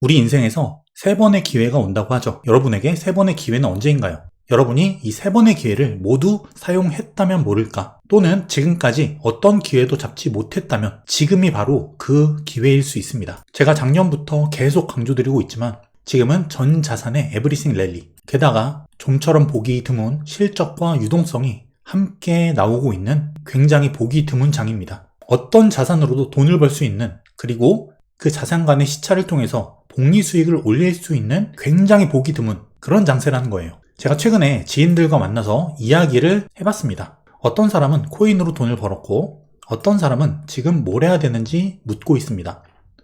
우리 인생에서 3번의 기회가 온다고 하죠. 여러분에게 3번의 기회는 언제인가요? 여러분이 이 3번의 기회를 모두 사용했다면 모를까? 또는 지금까지 어떤 기회도 잡지 못했다면 지금이 바로 그 기회일 수 있습니다. 제가 작년부터 계속 강조드리고 있지만 지금은 전 자산의 에브리싱 랠리, 게다가 좀처럼 보기 드문 실적과 유동성이 함께 나오고 있는 굉장히 보기 드문 장입니다. 어떤 자산으로도 돈을 벌 수 있는, 그리고 그 자산 간의 시차를 통해서 복리 수익을 올릴 수 있는 굉장히 보기 드문 그런 장세라는 거예요. 제가 최근에 지인들과 만나서 이야기를 해봤습니다. 어떤 사람은 코인으로 돈을 벌었고, 어떤 사람은 지금 뭘 해야 되는지 묻고 있습니다.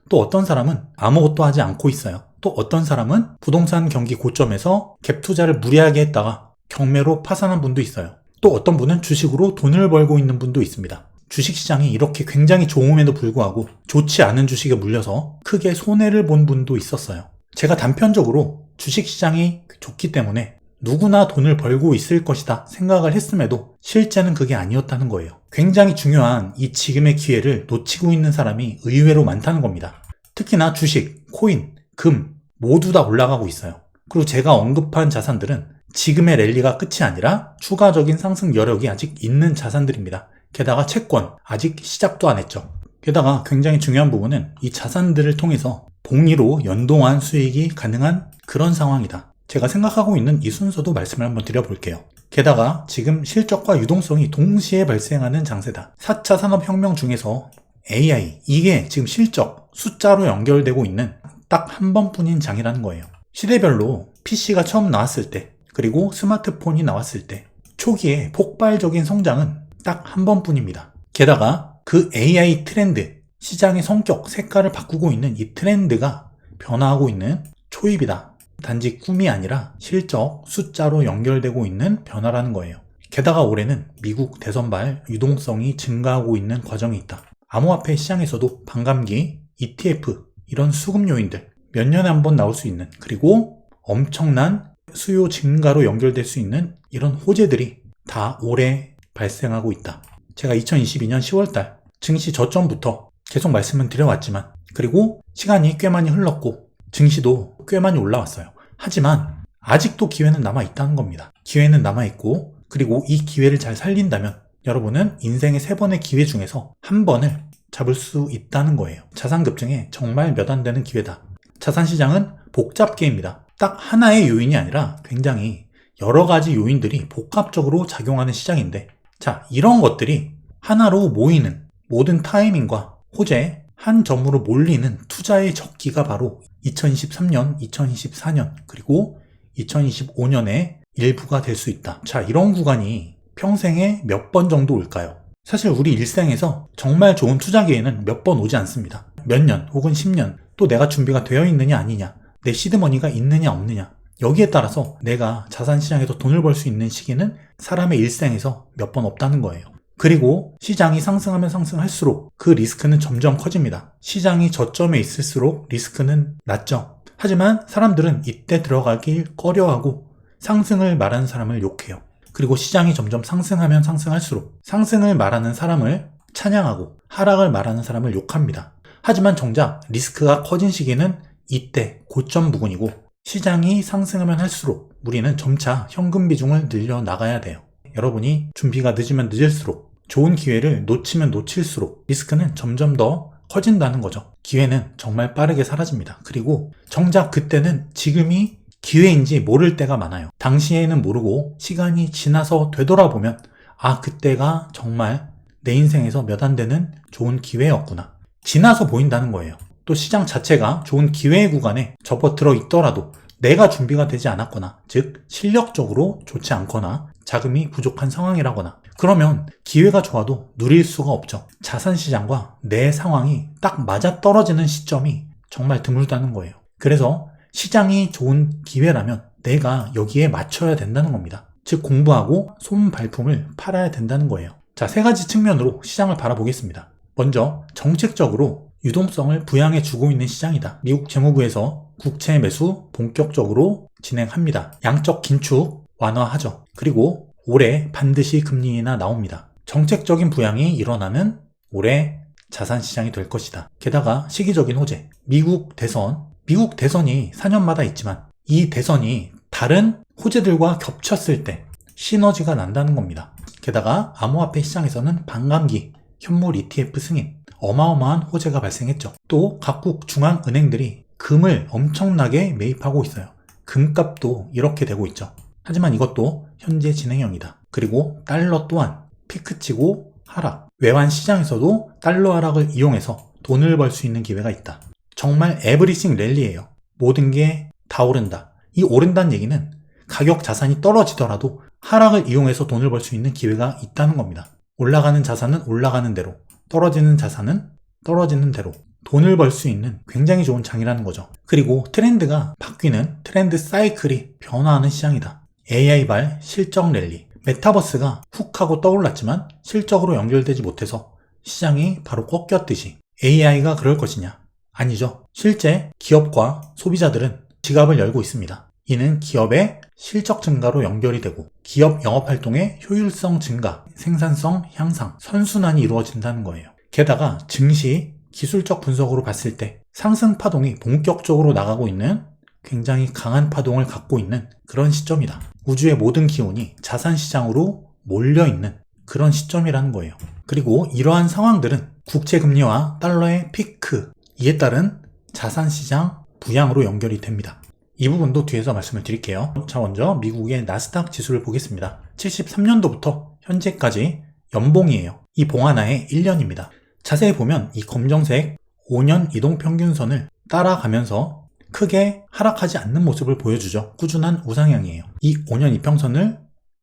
또 어떤 사람은 아무것도 하지 않고 있어요. 또 어떤 사람은 부동산 경기 고점에서 갭 투자를 무리하게 했다가 경매로 파산한 분도 있어요. 또 어떤 분은 주식으로 돈을 벌고 있는 분도 있습니다. 주식시장이 이렇게 굉장히 좋음에도 불구하고 좋지 않은 주식에 물려서 크게 손해를 본 분도 있었어요. 제가 단편적으로 주식시장이 좋기 때문에 누구나 돈을 벌고 있을 것이다 생각을 했음에도 실제는 그게 아니었다는 거예요. 굉장히 중요한 이 지금의 기회를 놓치고 있는 사람이 의외로 많다는 겁니다. 특히나 주식, 코인, 금 모두 다 올라가고 있어요. 그리고 제가 언급한 자산들은 지금의 랠리가 끝이 아니라 추가적인 상승 여력이 아직 있는 자산들입니다. 게다가 채권 아직 시작도 안 했죠. 게다가 굉장히 중요한 부분은 이 자산들을 통해서 복리로 연동한 수익이 가능한 그런 상황이다. 제가 생각하고 있는 이 순서도 말씀을 한번 드려볼게요. 게다가 지금 실적과 유동성이 동시에 발생하는 장세다. 4차 산업혁명 중에서 AI, 이게 지금 실적, 숫자로 연결되고 있는 딱 한 번뿐인 장이라는 거예요. 시대별로 PC가 처음 나왔을 때, 그리고 스마트폰이 나왔을 때 초기에 폭발적인 성장은 딱 한 번뿐입니다. 게다가 그 AI 트렌드, 시장의 성격, 색깔을 바꾸고 있는 이 트렌드가 변화하고 있는 초입이다. 단지 꿈이 아니라 실적, 숫자로 연결되고 있는 변화라는 거예요. 게다가 올해는 미국 대선발 유동성이 증가하고 있는 과정이 있다. 암호화폐 시장에서도 반감기, ETF, 이런 수급 요인들 몇 년에 한 번 나올 수 있는, 그리고 엄청난 수요 증가로 연결될 수 있는 이런 호재들이 다 올해 발생하고 있다. 제가 2022년 10월달 증시 저점부터 계속 말씀을 드려왔지만, 그리고 시간이 꽤 많이 흘렀고 증시도 꽤 많이 올라왔어요. 하지만 아직도 기회는 남아있다는 겁니다. 기회는 남아있고, 그리고 이 기회를 잘 살린다면 여러분은 인생의 3번의 기회 중에서 한 번을 잡을 수 있다는 거예요. 자산 급증에 정말 몇 안 되는 기회다. 자산시장은 복잡계입니다. 딱 하나의 요인이 아니라 굉장히 여러 가지 요인들이 복합적으로 작용하는 시장인데, 자, 이런 것들이 하나로 모이는 모든 타이밍과 호재, 한 점으로 몰리는 투자의 적기가 바로 2023년, 2024년, 그리고 2025년의 일부가 될 수 있다. 자, 이런 구간이 평생에 몇 번 정도 올까요? 사실 우리 일생에서 정말 좋은 투자 기회는 몇 번 오지 않습니다. 몇 년 혹은 10년, 또 내가 준비가 되어 있느냐 아니냐, 내 시드머니가 있느냐 없느냐, 여기에 따라서 내가 자산시장에서 돈을 벌 수 있는 시기는 사람의 일생에서 몇 번 없다는 거예요. 그리고 시장이 상승하면 상승할수록 그 리스크는 점점 커집니다. 시장이 저점에 있을수록 리스크는 낮죠. 하지만 사람들은 이때 들어가길 꺼려하고 상승을 말하는 사람을 욕해요. 그리고 시장이 점점 상승하면 상승할수록 상승을 말하는 사람을 찬양하고 하락을 말하는 사람을 욕합니다. 하지만 정작 리스크가 커진 시기는 이때 고점 부근이고, 시장이 상승하면 할수록 우리는 점차 현금 비중을 늘려나가야 돼요. 여러분이 준비가 늦으면 늦을수록, 좋은 기회를 놓치면 놓칠수록 리스크는 점점 더 커진다는 거죠. 기회는 정말 빠르게 사라집니다. 그리고 정작 그때는 지금이 기회인지 모를 때가 많아요. 당시에는 모르고 시간이 지나서 되돌아보면, 아, 그때가 정말 내 인생에서 몇 안 되는 좋은 기회였구나, 지나서 보인다는 거예요. 또 시장 자체가 좋은 기회의 구간에 접어들어 있더라도 내가 준비가 되지 않았거나, 즉 실력적으로 좋지 않거나 자금이 부족한 상황이라거나, 그러면 기회가 좋아도 누릴 수가 없죠. 자산시장과 내 상황이 딱 맞아떨어지는 시점이 정말 드물다는 거예요. 그래서 시장이 좋은 기회라면 내가 여기에 맞춰야 된다는 겁니다. 즉 공부하고 손발품을 팔아야 된다는 거예요. 자, 3가지 측면으로 시장을 바라보겠습니다. 먼저 정책적으로 유동성을 부양해 주고 있는 시장이다. 미국 재무부에서 국채 매수 본격적으로 진행합니다. 양적 긴축 완화하죠. 그리고 올해 반드시 금리 인하 나옵니다. 정책적인 부양이 일어나는 올해 자산시장이 될 것이다. 게다가 시기적인 호재, 미국 대선, 미국 대선이 4년마다 있지만 이 대선이 다른 호재들과 겹쳤을 때 시너지가 난다는 겁니다. 게다가 암호화폐 시장에서는 반감기, 현물 ETF 승인, 어마어마한 호재가 발생했죠. 또 각국 중앙은행들이 금을 엄청나게 매입하고 있어요. 금값도 이렇게 되고 있죠. 하지만 이것도 현재 진행형이다. 그리고 달러 또한 피크치고 하락. 외환 시장에서도 달러 하락을 이용해서 돈을 벌 수 있는 기회가 있다. 정말 에브리싱 랠리예요. 모든 게 다 오른다. 이 오른다는 얘기는 가격 자산이 떨어지더라도 하락을 이용해서 돈을 벌 수 있는 기회가 있다는 겁니다. 올라가는 자산은 올라가는 대로, 떨어지는 자산은 떨어지는 대로 돈을 벌 수 있는 굉장히 좋은 장이라는 거죠. 그리고 트렌드가 바뀌는 트렌드 사이클이 변화하는 시장이다. AI발 실적 랠리. 메타버스가 훅 하고 떠올랐지만 실적으로 연결되지 못해서 시장이 바로 꺾였듯이 AI가 그럴 것이냐? 아니죠. 실제 기업과 소비자들은 지갑을 열고 있습니다. 이는 기업의 실적 증가로 연결이 되고 기업 영업활동의 효율성 증가, 생산성 향상, 선순환이 이루어진다는 거예요. 게다가 증시 기술적 분석으로 봤을 때 상승 파동이 본격적으로 나가고 있는 굉장히 강한 파동을 갖고 있는 그런 시점이다. 우주의 모든 기운이 자산시장으로 몰려있는 그런 시점이라는 거예요. 그리고 이러한 상황들은 국채금리와 달러의 피크, 이에 따른 자산시장 부양으로 연결이 됩니다. 이 부분도 뒤에서 말씀을 드릴게요. 자, 먼저 미국의 나스닥 지수를 보겠습니다. 73년도부터 현재까지 연봉이에요. 이 봉 하나에 1년입니다. 자세히 보면 이 검정색 5년 이동평균선을 따라가면서 크게 하락하지 않는 모습을 보여주죠. 꾸준한 우상향이에요. 이 5년 이평선을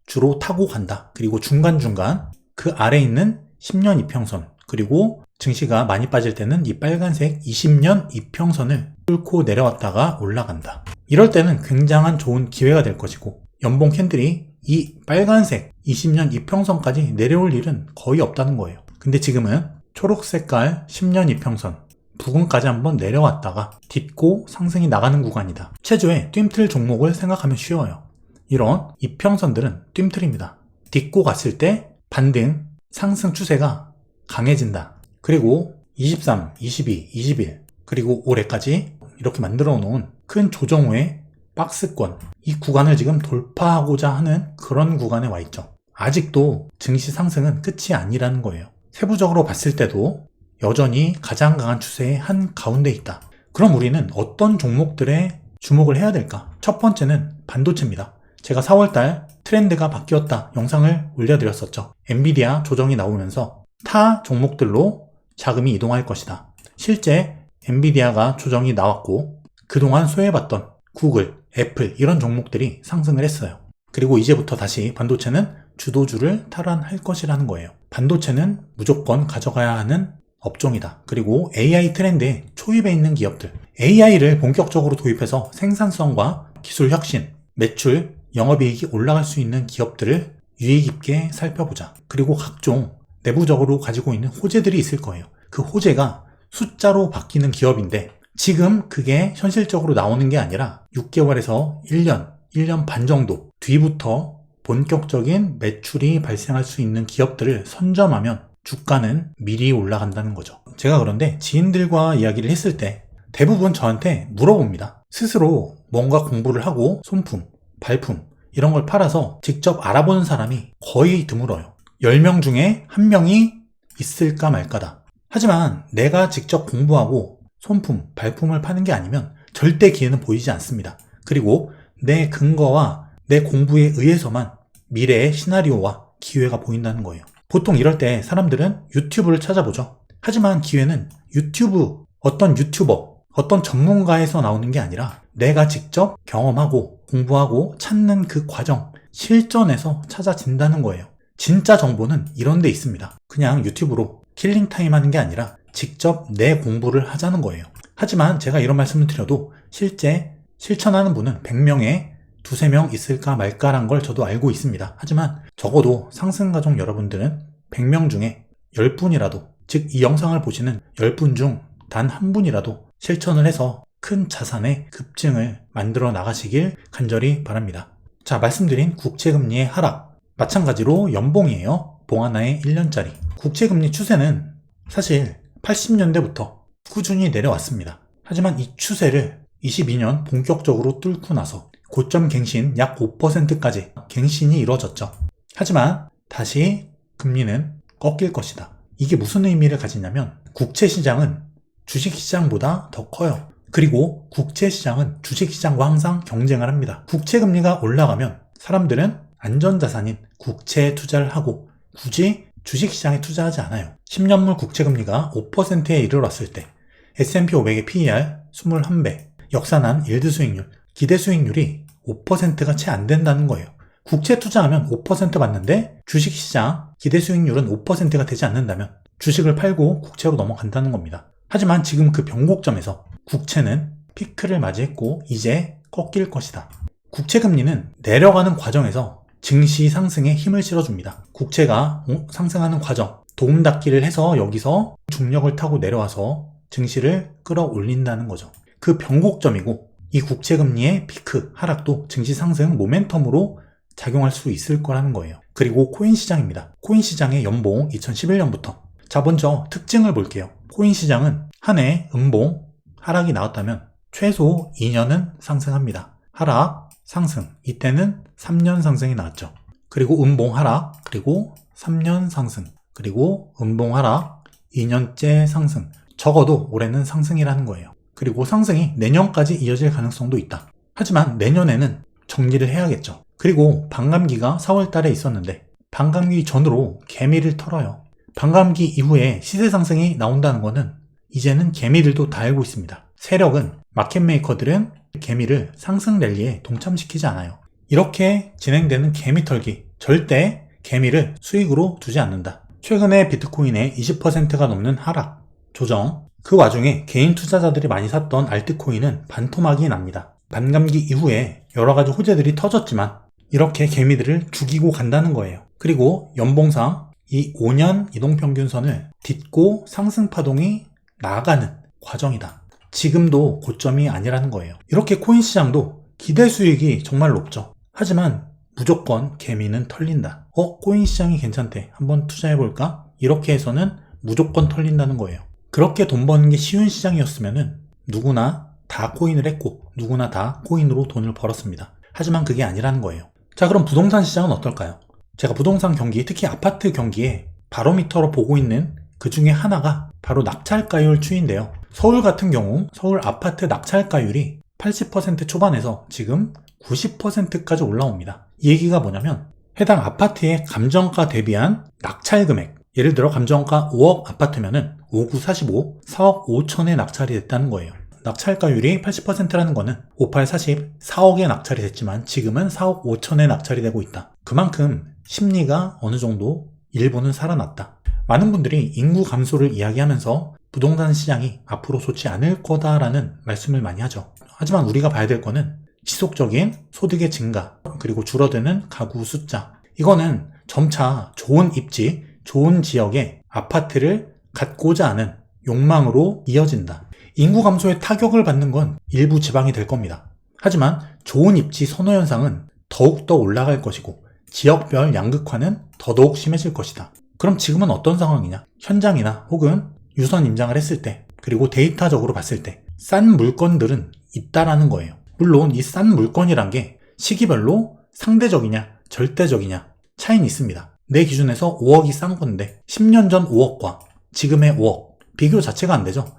주로 타고 간다. 그리고 중간중간 그 아래 있는 10년 이평선, 그리고 증시가 많이 빠질 때는 이 빨간색 20년 이평선을 뚫고 내려왔다가 올라간다. 이럴 때는 굉장한 좋은 기회가 될 것이고, 연봉 캔들이 이 빨간색 20년 이평선까지 내려올 일은 거의 없다는 거예요. 근데 지금은 초록색깔 10년 이평선 부근까지 한번 내려왔다가 딛고 상승이 나가는 구간이다. 체조의 뜀틀 종목을 생각하면 쉬워요. 이런 이평선들은 뜀틀입니다. 딛고 갔을 때 반등, 상승 추세가 강해진다. 그리고 23, 22, 21 그리고 올해까지 이렇게 만들어 놓은 큰 조정 후에 박스권, 이 구간을 지금 돌파하고자 하는 그런 구간에 와 있죠. 아직도 증시 상승은 끝이 아니라는 거예요. 세부적으로 봤을 때도 여전히 가장 강한 추세의 한 가운데 있다. 그럼 우리는 어떤 종목들에 주목을 해야 될까? 첫 번째는 반도체입니다. 제가 4월달 트렌드가 바뀌었다 영상을 올려드렸었죠. 엔비디아 조정이 나오면서 타 종목들로 자금이 이동할 것이다. 실제 엔비디아가 조정이 나왔고 그동안 소외받던 구글, 애플 이런 종목들이 상승을 했어요. 그리고 이제부터 다시 반도체는 주도주를 탈환할 것이라는 거예요. 반도체는 무조건 가져가야 하는 업종이다. 그리고 AI 트렌드에 초입해 있는 기업들, AI를 본격적으로 도입해서 생산성과 기술 혁신, 매출, 영업이익이 올라갈 수 있는 기업들을 유의 깊게 살펴보자. 그리고 각종 내부적으로 가지고 있는 호재들이 있을 거예요. 그 호재가 숫자로 바뀌는 기업인데 지금 그게 현실적으로 나오는 게 아니라 6개월에서 1년 반 정도 뒤부터 본격적인 매출이 발생할 수 있는 기업들을 선점하면 주가는 미리 올라간다는 거죠. 제가 그런데 지인들과 이야기를 했을 때 대부분 저한테 물어봅니다. 스스로 뭔가 공부를 하고 손품, 발품 이런 걸 팔아서 직접 알아보는 사람이 거의 드물어요. 10명 중에 1명이 있을까 말까다. 하지만 내가 직접 공부하고 손품, 발품을 파는 게 아니면 절대 기회는 보이지 않습니다. 그리고 내 근거와 내 공부에 의해서만 미래의 시나리오와 기회가 보인다는 거예요. 보통 이럴 때 사람들은 유튜브를 찾아보죠. 하지만 기회는 어떤 유튜버, 어떤 전문가에서 나오는 게 아니라 내가 직접 경험하고 공부하고 찾는 그 과정, 실전에서 찾아진다는 거예요. 진짜 정보는 이런 데 있습니다. 그냥 유튜브로 킬링타임 하는 게 아니라 직접 내 공부를 하자는 거예요. 하지만 제가 이런 말씀을 드려도 실제 실천하는 분은 100명에 2-3명 있을까 말까란 걸 저도 알고 있습니다. 하지만 적어도 상승가족 여러분들은 100명 중에 10분이라도, 즉 이 영상을 보시는 10분 중 단 한 분이라도 실천을 해서 큰 자산의 급증을 만들어 나가시길 간절히 바랍니다. 자, 말씀드린 국채금리의 하락, 마찬가지로 연봉이에요. 봉 하나에 1년짜리. 국채금리 추세는 사실 80년대부터 꾸준히 내려왔습니다. 하지만 이 추세를 22년 본격적으로 뚫고 나서 고점 갱신 약 5%까지 갱신이 이루어졌죠. 하지만 다시 금리는 꺾일 것이다. 이게 무슨 의미를 가지냐면 국채시장은 주식시장보다 더 커요. 그리고 국채시장은 주식시장과 항상 경쟁을 합니다. 국채금리가 올라가면 사람들은 안전자산인 국채에 투자를 하고 굳이 주식시장에 투자하지 않아요. 10년물 국채금리가 5%에 이르렀을 때 S&P 500의 PER 21배, 역산한 일드 수익률, 기대 수익률이 5%가 채 안 된다는 거예요. 국채 투자하면 5% 받는데 주식시장 기대 수익률은 5%가 되지 않는다면 주식을 팔고 국채로 넘어간다는 겁니다. 하지만 지금 그 변곡점에서 국채는 피크를 맞이했고 이제 꺾일 것이다. 국채금리는 내려가는 과정에서 증시 상승에 힘을 실어줍니다. 국채가 상승하는 과정, 도움닫기를 해서 여기서 중력을 타고 내려와서 증시를 끌어올린다는 거죠. 그 변곡점이고 이 국채금리의 피크, 하락도 증시 상승 모멘텀으로 작용할 수 있을 거라는 거예요. 그리고 코인 시장입니다. 코인 시장의 연봉 2011년부터. 자, 먼저 특징을 볼게요. 코인 시장은 한 해 음봉, 하락이 나왔다면 최소 2년은 상승합니다. 하락, 상승. 이때는 3년 상승이 나왔죠. 그리고 음봉 하락, 그리고 3년 상승. 그리고 음봉 하락, 2년째 상승. 적어도 올해는 상승이라는 거예요. 그리고 상승이 내년까지 이어질 가능성도 있다. 하지만 내년에는 정리를 해야겠죠. 그리고 반감기가 4월 달에 있었는데 반감기 전으로 개미를 털어요. 반감기 이후에 시세 상승이 나온다는 거는 이제는 개미들도 다 알고 있습니다. 세력은, 마켓메이커들은 개미를 상승 랠리에 동참시키지 않아요. 이렇게 진행되는 개미 털기, 절대 개미를 수익으로 두지 않는다. 최근에 비트코인의 20%가 넘는 하락, 조정, 그 와중에 개인 투자자들이 많이 샀던 알트코인은 반토막이 납니다. 반감기 이후에 여러 가지 호재들이 터졌지만 이렇게 개미들을 죽이고 간다는 거예요. 그리고 연봉상 이 5년 이동평균선을 딛고 상승 파동이 나아가는 과정이다. 지금도 고점이 아니라는 거예요. 이렇게 코인 시장도 기대 수익이 정말 높죠. 하지만 무조건 개미는 털린다. 코인 시장이 괜찮대. 한번 투자해볼까? 이렇게 해서는 무조건 털린다는 거예요. 그렇게 돈 버는 게 쉬운 시장이었으면 누구나 다 코인을 했고 누구나 다 코인으로 돈을 벌었습니다. 하지만 그게 아니라는 거예요. 자, 그럼 부동산 시장은 어떨까요? 제가 부동산 경기, 특히 아파트 경기에 바로미터로 보고 있는 그 중에 하나가 바로 낙찰가율 추이인데요. 서울 같은 경우 서울 아파트 낙찰가율이 80% 초반에서 지금 90%까지 올라옵니다. 이 얘기가 뭐냐면 해당 아파트의 감정가 대비한 낙찰 금액, 예를 들어 감정가 5억 아파트면은 59, 45, 4억 5천에 낙찰이 됐다는 거예요. 낙찰가율이 80%라는 거는 58, 40, 4억에 낙찰이 됐지만 지금은 4억 5천에 낙찰이 되고 있다. 그만큼 심리가 어느 정도 일부는 살아났다. 많은 분들이 인구 감소를 이야기하면서 부동산 시장이 앞으로 좋지 않을 거다라는 말씀을 많이 하죠. 하지만 우리가 봐야 될 거는 지속적인 소득의 증가, 그리고 줄어드는 가구 숫자. 이거는 점차 좋은 입지, 좋은 지역에 아파트를 갖고자 하는 욕망으로 이어진다. 인구 감소에 타격을 받는 건 일부 지방이 될 겁니다. 하지만 좋은 입지 선호 현상은 더욱더 올라갈 것이고 지역별 양극화는 더더욱 심해질 것이다. 그럼 지금은 어떤 상황이냐? 현장이나 혹은 유선 임장을 했을 때, 그리고 데이터적으로 봤을 때 싼 물건들은 있다라는 거예요. 물론 이 싼 물건이란 게 시기별로 상대적이냐 절대적이냐 차이는 있습니다. 내 기준에서 5억이 싼 건데 10년 전 5억과 지금의 5억 비교 자체가 안 되죠.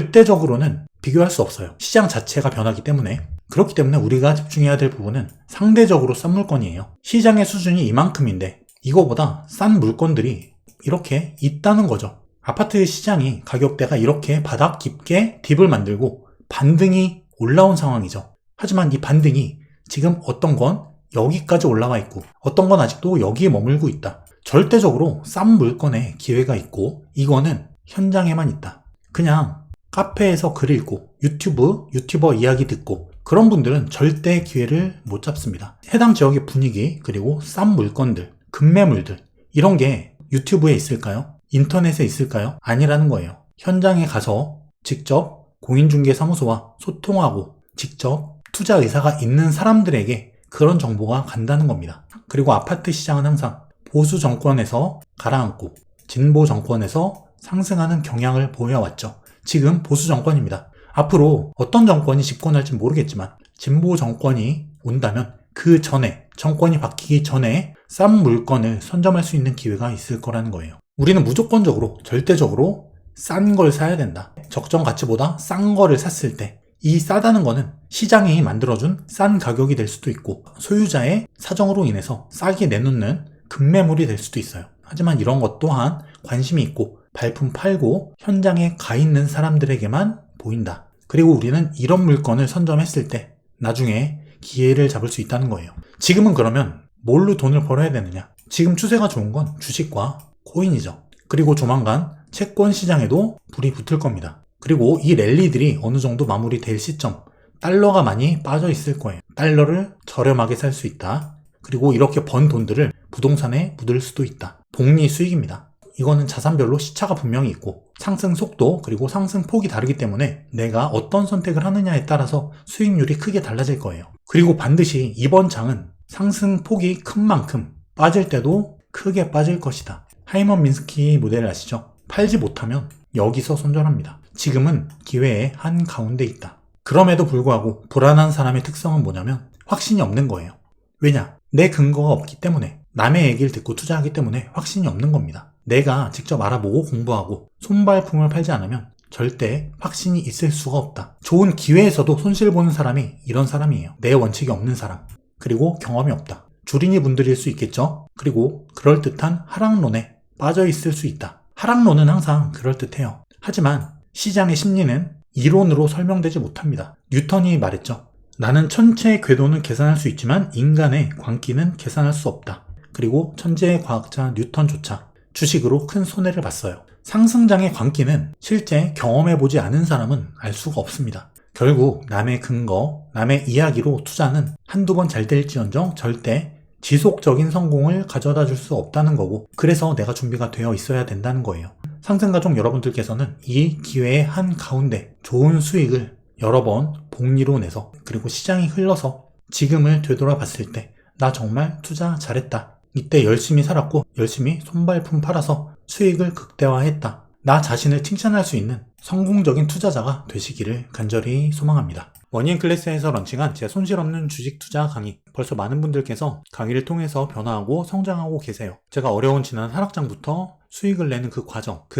절대적으로는 비교할 수 없어요. 시장 자체가 변하기 때문에. 그렇기 때문에 우리가 집중해야 될 부분은 상대적으로 싼 물건이에요. 시장의 수준이 이만큼인데 이거보다 싼 물건들이 이렇게 있다는 거죠. 아파트 시장이 가격대가 이렇게 바닥 깊게 딥을 만들고 반등이 올라온 상황이죠. 하지만 이 반등이 지금 어떤 건 여기까지 올라와 있고 어떤 건 아직도 여기에 머물고 있다. 절대적으로 싼 물건에 기회가 있고 이거는 현장에만 있다. 그냥 카페에서 글 읽고 유튜버 이야기 듣고 그런 분들은 절대 기회를 못 잡습니다. 해당 지역의 분위기, 그리고 싼 물건들, 급매물들 이런 게 유튜브에 있을까요? 인터넷에 있을까요? 아니라는 거예요. 현장에 가서 직접 공인중개사무소와 소통하고 직접 투자 의사가 있는 사람들에게 그런 정보가 간다는 겁니다. 그리고 아파트 시장은 항상 보수 정권에서 가라앉고 진보 정권에서 상승하는 경향을 보여왔죠. 지금 보수 정권입니다. 앞으로 어떤 정권이 집권할지 모르겠지만 진보 정권이 온다면 그 전에, 정권이 바뀌기 전에 싼 물건을 선점할 수 있는 기회가 있을 거라는 거예요. 우리는 무조건적으로, 절대적으로 싼 걸 사야 된다. 적정 가치보다 싼 거를 샀을 때 이 싸다는 거는 시장이 만들어준 싼 가격이 될 수도 있고 소유자의 사정으로 인해서 싸게 내놓는 급매물이 될 수도 있어요. 하지만 이런 것 또한 관심이 있고 발품 팔고 현장에 가 있는 사람들에게만 보인다. 그리고 우리는 이런 물건을 선점했을 때 나중에 기회를 잡을 수 있다는 거예요. 지금은 그러면 뭘로 돈을 벌어야 되느냐? 지금 추세가 좋은 건 주식과 코인이죠. 그리고 조만간 채권 시장에도 불이 붙을 겁니다. 그리고 이 랠리들이 어느 정도 마무리될 시점, 달러가 많이 빠져 있을 거예요. 달러를 저렴하게 살 수 있다. 그리고 이렇게 번 돈들을 부동산에 묻을 수도 있다. 복리 수익입니다. 이거는 자산별로 시차가 분명히 있고 상승 속도 그리고 상승 폭이 다르기 때문에 내가 어떤 선택을 하느냐에 따라서 수익률이 크게 달라질 거예요. 그리고 반드시 이번 장은 상승 폭이 큰 만큼 빠질 때도 크게 빠질 것이다. 하이먼 민스키 모델을 아시죠? 팔지 못하면 여기서 손절합니다. 지금은 기회의 한가운데 있다. 그럼에도 불구하고 불안한 사람의 특성은 뭐냐면 확신이 없는 거예요. 왜냐? 내 근거가 없기 때문에, 남의 얘기를 듣고 투자하기 때문에 확신이 없는 겁니다. 내가 직접 알아보고 공부하고 손발품을 팔지 않으면 절대 확신이 있을 수가 없다. 좋은 기회에서도 손실 보는 사람이 이런 사람이에요. 내 원칙이 없는 사람. 그리고 경험이 없다. 주린이 분들일 수 있겠죠? 그리고 그럴듯한 하락론에 빠져 있을 수 있다. 하락론은 항상 그럴듯해요. 하지만 시장의 심리는 이론으로 설명되지 못합니다. 뉴턴이 말했죠. 나는 천체의 궤도는 계산할 수 있지만 인간의 광기는 계산할 수 없다. 그리고 천재의 과학자 뉴턴조차 주식으로 큰 손해를 봤어요. 상승장의 광기는 실제 경험해보지 않은 사람은 알 수가 없습니다. 결국 남의 근거, 남의 이야기로 투자는 한두 번 잘 될지언정 절대 지속적인 성공을 가져다 줄 수 없다는 거고, 그래서 내가 준비가 되어 있어야 된다는 거예요. 상승가족 여러분들께서는 이 기회의 한가운데 좋은 수익을 여러 번 복리로 내서, 그리고 시장이 흘러서 지금을 되돌아봤을 때 나 정말 투자 잘했다. 이때 열심히 살았고 열심히 손발품 팔아서 수익을 극대화했다. 나 자신을 칭찬할 수 있는 성공적인 투자자가 되시기를 간절히 소망합니다. 머니앤클래스에서 런칭한 제 손실 없는 주식 투자 강의, 벌써 많은 분들께서 강의를 통해서 변화하고 성장하고 계세요. 제가 어려운 지난 하락장부터 수익을 내는 그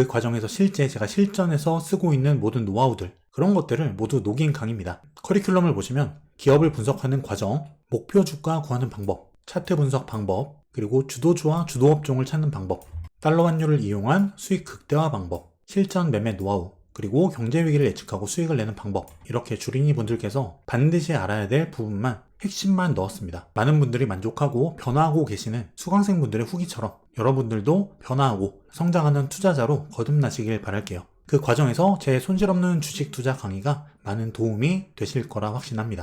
과정에서 실제 제가 실전에서 쓰고 있는 모든 노하우들, 그런 것들을 모두 녹인 강의입니다. 커리큘럼을 보시면 기업을 분석하는 과정, 목표 주가 구하는 방법, 차트 분석 방법, 그리고 주도주와 주도업종을 찾는 방법, 달러 환율을 이용한 수익 극대화 방법, 실전 매매 노하우, 그리고 경제위기를 예측하고 수익을 내는 방법, 이렇게 주린이 분들께서 반드시 알아야 될 부분만, 핵심만 넣었습니다. 많은 분들이 만족하고 변화하고 계시는 수강생분들의 후기처럼 여러분들도 변화하고 성장하는 투자자로 거듭나시길 바랄게요. 그 과정에서 제 손실 없는 주식 투자 강의가 많은 도움이 되실 거라 확신합니다.